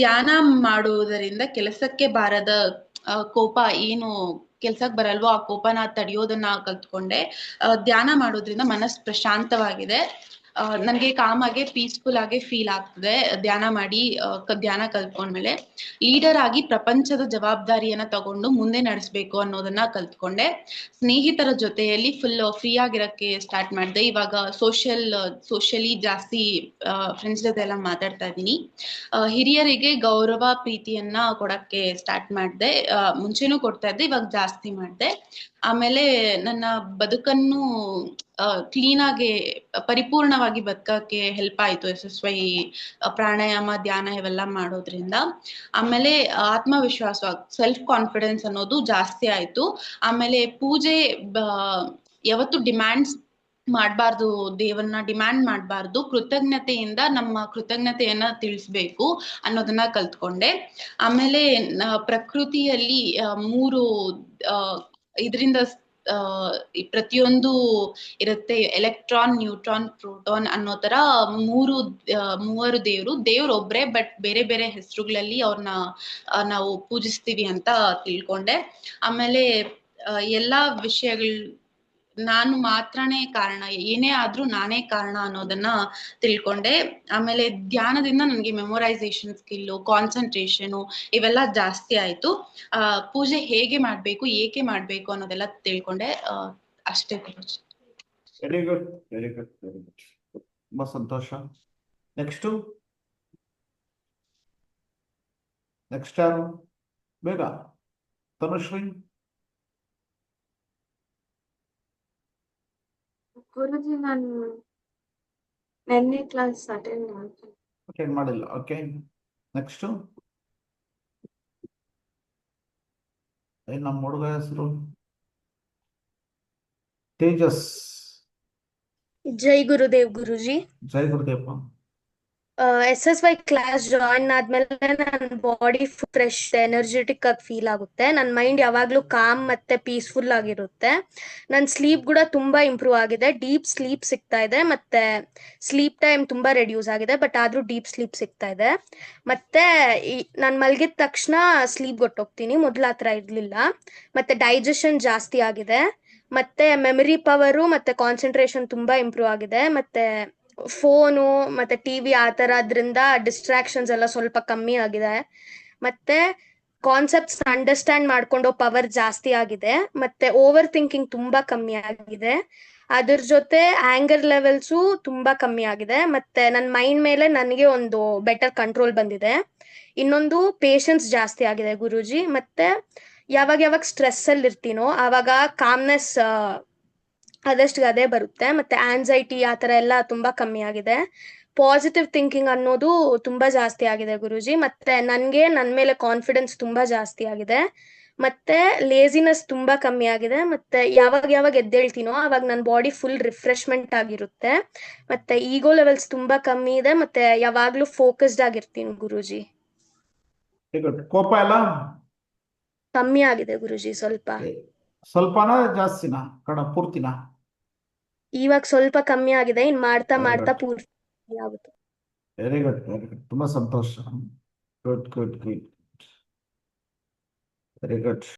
ಧ್ಯಾನ ಮಾಡುವುದರಿಂದ ಕೆಲಸಕ್ಕೆ ಬಾರದ ಕೋಪ ಏನು ಕೆಲ್ಸಕ್ ಬರಲ್ವೋ ಆ ಕೋಪನ ತಡೆಯೋದನ್ನ ಕಲ್ತ್ಕೊಂಡೆ. ಧ್ಯಾನ ಮಾಡೋದ್ರಿಂದ ಮನಸ್ಸು ಪ್ರಶಾಂತವಾಗಿದೆ. ನನ್ಗೆ ಕಾಮ್ ಆಗಿ ಪೀಸ್ಫುಲ್ ಆಗಿ ಫೀಲ್ ಆಗ್ತದೆ ಧ್ಯಾನ ಮಾಡಿ. ಧ್ಯಾನ ಕಲ್ತ್ಕೊಂಡ್ಮೇಲೆ ಲೀಡರ್ ಆಗಿ ಪ್ರಪಂಚದ ಜವಾಬ್ದಾರಿಯನ್ನ ತಗೊಂಡು ಮುಂದೆ ನಡೆಸ್ಬೇಕು ಅನ್ನೋದನ್ನ ಕಲ್ತ್ಕೊಂಡೆ. ಸ್ನೇಹಿತರ ಜೊತೆಯಲ್ಲಿ ಫುಲ್ ಫ್ರೀ ಆಗಿರಕ್ಕೆ ಸ್ಟಾರ್ಟ್ ಮಾಡಿದೆ. ಇವಾಗ ಸೋಷಿಯಲಿ ಜಾಸ್ತಿ ಫ್ರೆಂಡ್ಸ್ ಜೊತೆ ಎಲ್ಲ ಮಾತಾಡ್ತಾ ಇದ್ದೀನಿ. ಹಿರಿಯರಿಗೆ ಗೌರವ ಪ್ರೀತಿಯನ್ನ ಕೊಡಕ್ಕೆ ಸ್ಟಾರ್ಟ್ ಮಾಡಿದೆ. ಮುಂಚೆನೂ ಕೊಡ್ತಾ ಇದ್ದೆ, ಇವಾಗ ಜಾಸ್ತಿ ಮಾಡಿದೆ. ಆಮೇಲೆ ನನ್ನ ಬದುಕನ್ನು ಕ್ಲೀನ್ ಆಗಿ ಪರಿಪೂರ್ಣವಾಗಿ ಬದುಕಕ್ಕೆ ಹೆಲ್ಪ್ ಆಯ್ತು SSY ಪ್ರಾಣಾಯಾಮ ಧ್ಯಾನ ಇವೆಲ್ಲ ಮಾಡೋದ್ರಿಂದ. ಆಮೇಲೆ ಆತ್ಮವಿಶ್ವಾಸ ಸೆಲ್ಫ್ ಕಾನ್ಫಿಡೆನ್ಸ್ ಅನ್ನೋದು ಜಾಸ್ತಿ ಆಯ್ತು. ಆಮೇಲೆ ಪೂಜೆ ಯಾವತ್ತು ಡಿಮ್ಯಾಂಡ್ಸ್ ಮಾಡಬಾರ್ದು, ದೇವರನ್ನ ಡಿಮ್ಯಾಂಡ್ ಮಾಡಬಾರ್ದು, ಕೃತಜ್ಞತೆಯಿಂದ ನಮ್ಮ ಕೃತಜ್ಞತೆಯನ್ನ ತಿಳಿಸ್ಬೇಕು ಅನ್ನೋದನ್ನ ಕಲ್ತ್ಕೊಂಡೆ. ಆಮೇಲೆ ಪ್ರಕೃತಿಯಲ್ಲಿ ಮೂರು ಇದರಿಂದ ಪ್ರತಿಯೊಂದು ಇರುತ್ತೆ, ಎಲೆಕ್ಟ್ರಾನ್, ನ್ಯೂಟ್ರಾನ್, ಪ್ರೋಟಾನ್ ಅನ್ನೋ ತರ ಮೂವರು ದೇವ್ರು ಒಬ್ರೆ, ಬಟ್ ಬೇರೆ ಬೇರೆ ಹೆಸರುಗಳಲ್ಲಿ ಅವ್ರನ್ನ ನಾವು ಪೂಜಿಸ್ತೀವಿ ಅಂತ ತಿಳ್ಕೊಂಡೆ. ಆಮೇಲೆ ಎಲ್ಲಾ ವಿಷಯಗಳು ನಾನು ಮಾತ್ರನೇ ಕಾರಣ, ಏನೇ ಆದ್ರೂ ನಾನೇ ಕಾರಣ ಅನ್ನೋದನ್ನ ತಿಳ್ಕೊಂಡೆ. ಆಮೇಲೆ ಧ್ಯಾನದಿಂದ ನನಗೆ ಮೆಮೊರೈಸೇಷನ್ ಸ್ಕಿಲ್ಲು, ಕಾನ್ಸಂಟ್ರೇಷನು ಇವೆಲ್ಲ ಜಾಸ್ತಿ ಆಯ್ತು. ಪೂಜೆ ಹೇಗೆ ಮಾಡ್ಬೇಕು, ಏಕೆ ಮಾಡ್ಬೇಕು ಅನ್ನೋದೆಲ್ಲ ತಿಳ್ಕೊಂಡೆ. ಅಷ್ಟೇ Guruji. Very good, very good, very good. ತುಂಬಾ ಸಂತೋಷ. ನೆಕ್ಸ್ಟ್ ಯಾರು? ಬೇಗ ತನುಶ್ರೀ. ಗುರುಜಿ, ನಾನು ನಿನ್ನೆ ಕ್ಲಾಸ್ ಅಟೆಂಡ್ ಮಾಡಿಲ್ಲ. Okay, next. ನಮ್ಮ ಹುಡುಗ ಹೆಸರು ತೇಜಸ್. ಜೈ ಗುರುದೇವ್ ಗುರುಜಿ. ಜೈ ಗುರುದೇವ್. SSY ಕ್ಲಾಸ್ ಜಾಯಿನ್ ಆದ್ಮೇಲೆ ನನ್ನ ಬಾಡಿ ಫ್ರೆಶ್ ಎನರ್ಜೆಟಿಕ್ ಆಗಿ ಫೀಲ್ ಆಗುತ್ತೆ. ನನ್ನ ಮೈಂಡ್ ಯಾವಾಗ್ಲೂ ಕಾಮ್ ಮತ್ತೆ ಪೀಸ್ಫುಲ್ ಆಗಿರುತ್ತೆ. ನನ್ನ ಸ್ಲೀಪ್ ಕೂಡ ತುಂಬಾ ಇಂಪ್ರೂವ್ ಆಗಿದೆ. ಡೀಪ್ ಸ್ಲೀಪ್ ಸಿಗ್ತಾ ಇದೆ, ಮತ್ತೆ ಸ್ಲೀಪ್ ಟೈಮ್ ತುಂಬಾ ರೆಡ್ಯೂಸ್ ಆಗಿದೆ, ಬಟ್ ಆದ್ರೂ ಡೀಪ್ ಸ್ಲೀಪ್ ಸಿಗ್ತಾ ಇದೆ. ಮತ್ತೆ ನಾನು ಮಲಗಿದ ತಕ್ಷಣ ಸ್ಲೀಪ್ ಗೊಟ್ಟೋಗ್ತೀನಿ, ಮೊದ್ಲು ಆತರ ಇರ್ಲಿಲ್ಲ. ಮತ್ತೆ ಡೈಜೆಷನ್ ಜಾಸ್ತಿ ಆಗಿದೆ, ಮತ್ತೆ ಮೆಮರಿ ಪವರು ಮತ್ತೆ ಕಾನ್ಸಂಟ್ರೇಷನ್ ತುಂಬಾ ಇಂಪ್ರೂವ್ ಆಗಿದೆ. ಮತ್ತೆ ಫೋನು ಮತ್ತೆ ಟಿವಿ ಆ ತರದ್ರಿಂದ ಡಿಸ್ಟ್ರಾಕ್ಷನ್ಸ್ ಎಲ್ಲ ಸ್ವಲ್ಪ ಕಮ್ಮಿ ಆಗಿದೆ. ಮತ್ತೆ ಕಾನ್ಸೆಪ್ಟ್ಸ್ ಅಂಡರ್ಸ್ಟ್ಯಾಂಡ್ ಮಾಡ್ಕೊಂಡು ಪವರ್ ಜಾಸ್ತಿ ಆಗಿದೆ. ಮತ್ತೆ ಓವರ್ ಥಿಂಕಿಂಗ್ ತುಂಬಾ ಕಮ್ಮಿ ಆಗಿದೆ. ಅದ್ರ ಜೊತೆ ಆಂಗರ್ ಲೆವೆಲ್ಸು ತುಂಬಾ ಕಮ್ಮಿ ಆಗಿದೆ. ಮತ್ತೆ ನನ್ನ ಮೈಂಡ್ ಮೇಲೆ ನನಗೆ ಒಂದು ಬೆಟರ್ ಕಂಟ್ರೋಲ್ ಬಂದಿದೆ. ಇನ್ನೊಂದು ಪೇಷನ್ಸ್ ಜಾಸ್ತಿ ಆಗಿದೆ ಗುರೂಜಿ. ಮತ್ತೆ ಯಾವಾಗ ಸ್ಟ್ರೆಸ್ ಅಲ್ಲಿ ಇರ್ತೀನೋ ಆವಾಗ ಕಾಮ್ನೆಸ್ ಅದಷ್ಟು ಅದೇ ಬರುತ್ತೆ. ಮತ್ತೆ ಆನ್ಸೈಟಿ ಆ ತರ ಎಲ್ಲ ತುಂಬಾ ಕಮ್ಮಿ ಆಗಿದೆ. ಪಾಸಿಟಿವ್ ಥಿಂಕಿಂಗ್ ಅನ್ನೋದು ತುಂಬಾ ಜಾಸ್ತಿ ಆಗಿದೆ ಗುರೂಜಿ. ಮತ್ತೆ ನನ್ಗೆ ನನ್ ಮೇಲೆ ಕಾನ್ಫಿಡೆನ್ಸ್ ತುಂಬಾ ಜಾಸ್ತಿ ಆಗಿದೆ. ಮತ್ತೆ ಲೇಸಿನೆಸ್ ತುಂಬಾ ಕಮ್ಮಿ ಆಗಿದೆ. ಮತ್ತೆ ಯಾವಾಗ ಎದ್ದೇಳ್ತೀನೋ ಅವಾಗ ನನ್ನ ಬಾಡಿ ಫುಲ್ ರಿಫ್ರೆಶ್ಮೆಂಟ್ ಆಗಿರುತ್ತೆ. ಮತ್ತೆ ಈಗೋ ಲೆವೆಲ್ಸ್ ತುಂಬಾ ಕಮ್ಮಿ ಇದೆ. ಮತ್ತೆ ಯಾವಾಗ್ಲೂ ಫೋಕಸ್ಡ್ ಆಗಿರ್ತೀನಿ ಗುರೂಜಿ. ಕೋಪ ಎಲ್ಲ ಕಮ್ಮಿ ಆಗಿದೆ ಗುರೂಜಿ. ಸ್ವಲ್ಪನಾ ಜಾಸ್ತಿನಾ ಪೂರ್ತಿನಾ? ಇವಾಗ ಸ್ವಲ್ಪ ಕಮ್ಮಿ ಆಗಿದೆ, ಇನ್ ಮಾಡ್ತಾ ಪೂರ್ತಿ ಆಗುತ್ತೆ. Very good, very good. ತುಂಬಾ ಸಂತೋಷ. Good good good, very good.